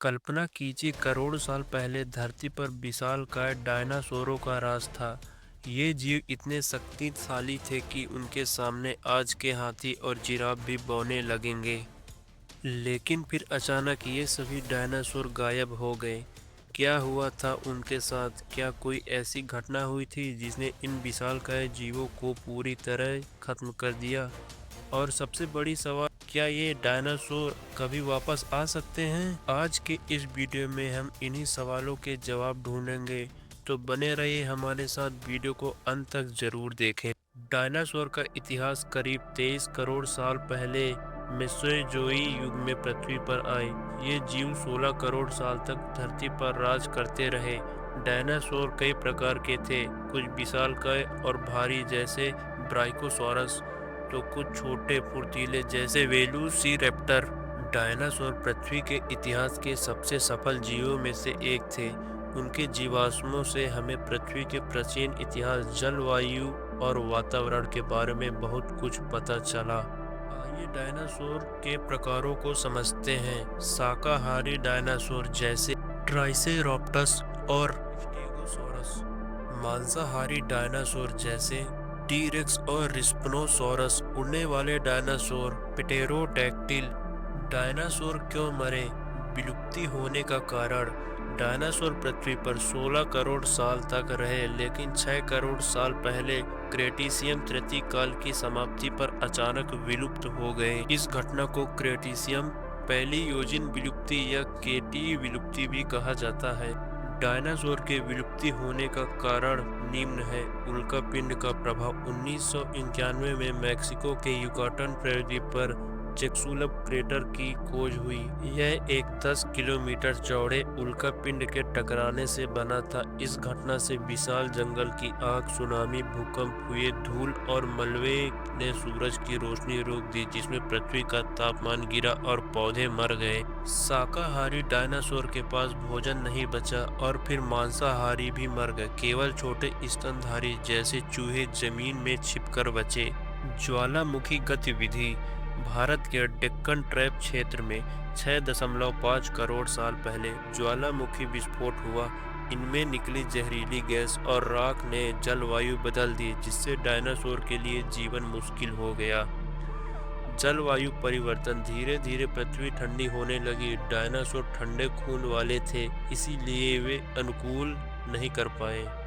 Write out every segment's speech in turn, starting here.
कल्पना कीजिए करोड़ साल पहले धरती पर विशालकाय डायनासोरों का राज था। ये जीव इतने शक्तिशाली थे कि उनके सामने आज के हाथी और जिराफ भी बौने लगेंगे। लेकिन फिर अचानक ये सभी डायनासोर गायब हो गए। क्या हुआ था उनके साथ? क्या कोई ऐसी घटना हुई थी जिसने इन विशालकाय जीवों को पूरी तरह खत्म कर दिया? और सबसे बड़ी सवाल, क्या ये डायनासोर कभी वापस आ सकते हैं? आज के इस वीडियो में हम इन्हीं सवालों के जवाब ढूंढेंगे, तो बने रहिए हमारे साथ, वीडियो को अंत तक जरूर देखें। डायनासोर का इतिहास करीब 23 करोड़ साल पहले मेसोजोई युग में पृथ्वी पर आए। ये जीव 16 करोड़ साल तक धरती पर राज करते रहे। डायनासोर कई प्रकार के थे, कुछ विशालकाय और भारी जैसे ब्राइकोसॉरस, तो कुछ छोटे फुर्तीले जैसे वेलोसिरैप्टर। डायनासोर पृथ्वी के इतिहास के सबसे सफल जीवों में से एक थे। उनके जीवाश्मों से हमें पृथ्वी के प्राचीन इतिहास, जलवायु और वातावरण के बारे में बहुत कुछ पता चला। आइए डायनासोर के प्रकारों को समझते हैं। शाकाहारी डायनासोर जैसे ट्राइसेरोप्टस और स्टेगोसॉरस। मांसाहारी डायनासोर जैसे टी-रेक्स और रिस्पनोसॉरस। उड़ने वाले डायनासोर प्टेरोडैक्टिल। डायनासोर क्यों मरे? विलुप्ति होने का कारण। डायनासोर पृथ्वी पर 16 करोड़ साल तक रहे, लेकिन 6 करोड़ साल पहले क्रेटिशियम तृतीय काल की समाप्ति पर अचानक विलुप्त हो गए। इस घटना को क्रेटिशियम पैलियोजिन विलुप्ति या केटी विलुप्ति भी कहा जाता है। डायनासोर के विलुप्ति होने का कारण निम्न है। उल्कापिंड का प्रभाव। 1991 में मैक्सिको के युकाटन प्रायद्वीप पर चेक्सुलप क्रेटर की खोज हुई। यह एक 10 किलोमीटर चौड़े उल्कापिंड के टकराने से बना था। इस घटना से विशाल जंगल की आग, सुनामी, भूकंप हुए। धूल और मलबे ने सूरज की रोशनी रोक दी, जिसमें पृथ्वी का तापमान गिरा और पौधे मर गए। शाकाहारी डायनासोर के पास भोजन नहीं बचा और फिर मांसाहारी भी मर गए। केवल छोटे स्तनधारी जैसे चूहे जमीन में छिपकर बचे। ज्वालामुखी गतिविधि। भारत के डेक्कन ट्रैप क्षेत्र में 6.5 करोड़ साल पहले ज्वालामुखी विस्फोट हुआ। इनमें निकली जहरीली गैस और राख ने जलवायु बदल दी, जिससे डायनासोर के लिए जीवन मुश्किल हो गया। जलवायु परिवर्तन। धीरे धीरे पृथ्वी ठंडी होने लगी। डायनासोर ठंडे खून वाले थे, इसीलिए वे अनुकूल नहीं कर पाए।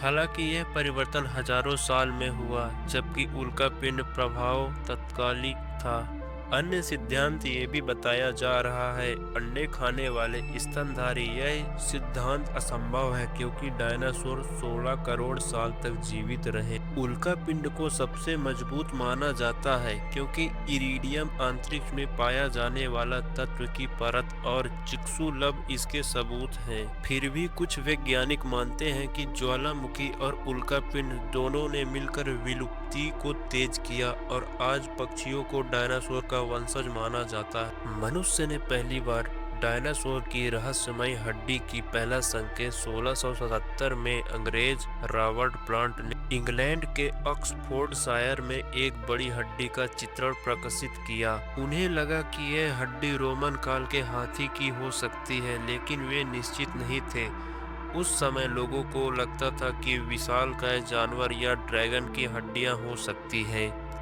हालांकि यह परिवर्तन हजारों साल में हुआ, जबकि उल्कापिंड प्रभाव तत्कालिक था। अन्य सिद्धांत ये भी बताया जा रहा है अंडे खाने वाले स्तनधारी। यह सिद्धांत असंभव है, क्योंकि डायनासोर 16 करोड़ साल तक जीवित रहे। उल्कापिंड को सबसे मजबूत माना जाता है, क्योंकि इरिडियम अंतरिक्ष में पाया जाने वाला तत्व की परत और चिक्सुलब इसके सबूत हैं। फिर भी कुछ वैज्ञानिक मानते हैं कि ज्वालामुखी और उल्कापिंड दोनों ने मिलकर विलुप्ति को तेज किया और आज पक्षियों को डायनासोर का वंशज माना जाता है। मनुष्य ने पहली बार डायनासोर की रहस्यमय हड्डी की पहला संकेत 1677 में अंग्रेज रॉबर्ट प्लांट ने इंग्लैंड के ऑक्सफोर्डशायर में एक बड़ी हड्डी का चित्रण प्रकाशित किया। उन्हें लगा कि यह हड्डी रोमन काल के हाथी की हो सकती है, लेकिन वे निश्चित नहीं थे। उस समय लोगों को लगता था कि विशालकाय जानवर या ड्रैगन की हड्डियां हो सकती हैं।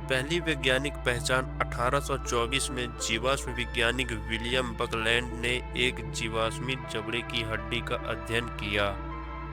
पहली वैज्ञानिक पहचान 1824 में जीवाश्म वैज्ञानिक विलियम बकलैंड ने एक जीवाश्मी जबड़े की हड्डी का अध्ययन किया।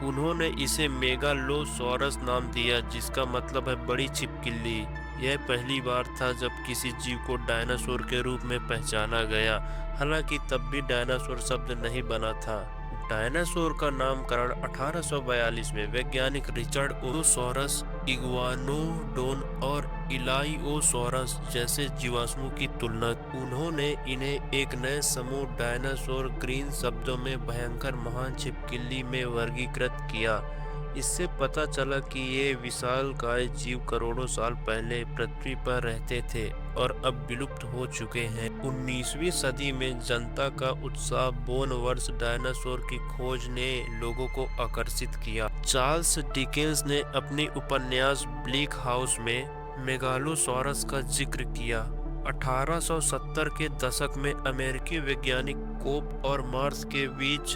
उन्होंने इसे मेगालोसॉरस नाम दिया, जिसका मतलब है बड़ी छिपकली। यह पहली बार था जब किसी जीव को डायनासोर के रूप में पहचाना गया। हालांकि तब भी डायनासोर शब्द नहीं बना था। डायनासोर का नामकरण 1842 में वैज्ञानिक रिचर्ड ओसोरस, इग्वानोडोन और इलाइओसोरस जैसे जीवाश्मों की तुलना। उन्होंने इन्हें एक नए समूह डायनासोर ग्रीन शब्दों में भयंकर महान छिपकली में वर्गीकृत किया। इससे पता चला कि ये विशालकाय जीव करोड़ों साल पहले पृथ्वी पर रहते थे और अब विलुप्त हो चुके हैं। 19वीं सदी में जनता का उत्साह बोनवर्स डायनासोर की खोज ने लोगों को आकर्षित किया। चार्ल्स डिकेंस ने अपनी उपन्यास ब्लीक हाउस में मेगालोसॉरस का जिक्र किया। 1870 के दशक में अमेरिकी वैज्ञानिक कोप और मार्स के बीच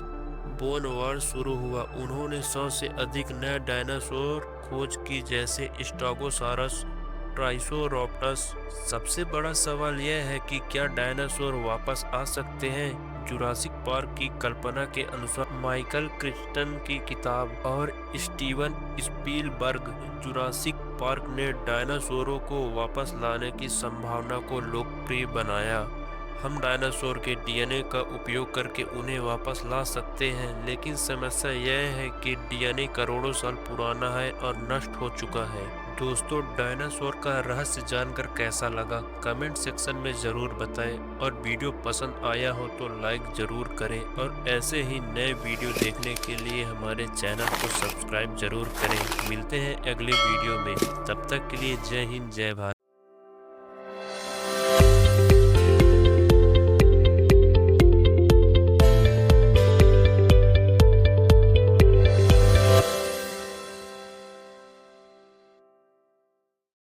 बोन वॉर शुरू हुआ। उन्होंने 100 से अधिक नए डायनासोर खोज की, जैसे स्टेगोसारस, ट्राइसोरॉप्टस। सबसे बड़ा सवाल यह है कि क्या डायनासोर वापस आ सकते हैं? जुरासिक पार्क की कल्पना के अनुसार माइकल क्रिस्टन की किताब और स्टीवन स्पीलबर्ग जुरासिक पार्क ने डायनासोरों को वापस लाने की संभावना को लोकप्रिय बनाया। हम डायनासोर के डीएनए का उपयोग करके उन्हें वापस ला सकते हैं, लेकिन समस्या यह है कि डीएनए करोड़ों साल पुराना है और नष्ट हो चुका है। दोस्तों, डायनासोर का रहस्य जानकर कैसा लगा कमेंट सेक्शन में ज़रूर बताएं, और वीडियो पसंद आया हो तो लाइक ज़रूर करें, और ऐसे ही नए वीडियो देखने के लिए हमारे चैनल को सब्सक्राइब ज़रूर करें। मिलते हैं अगले वीडियो में, तब तक के लिए जय हिंद, जय भारत।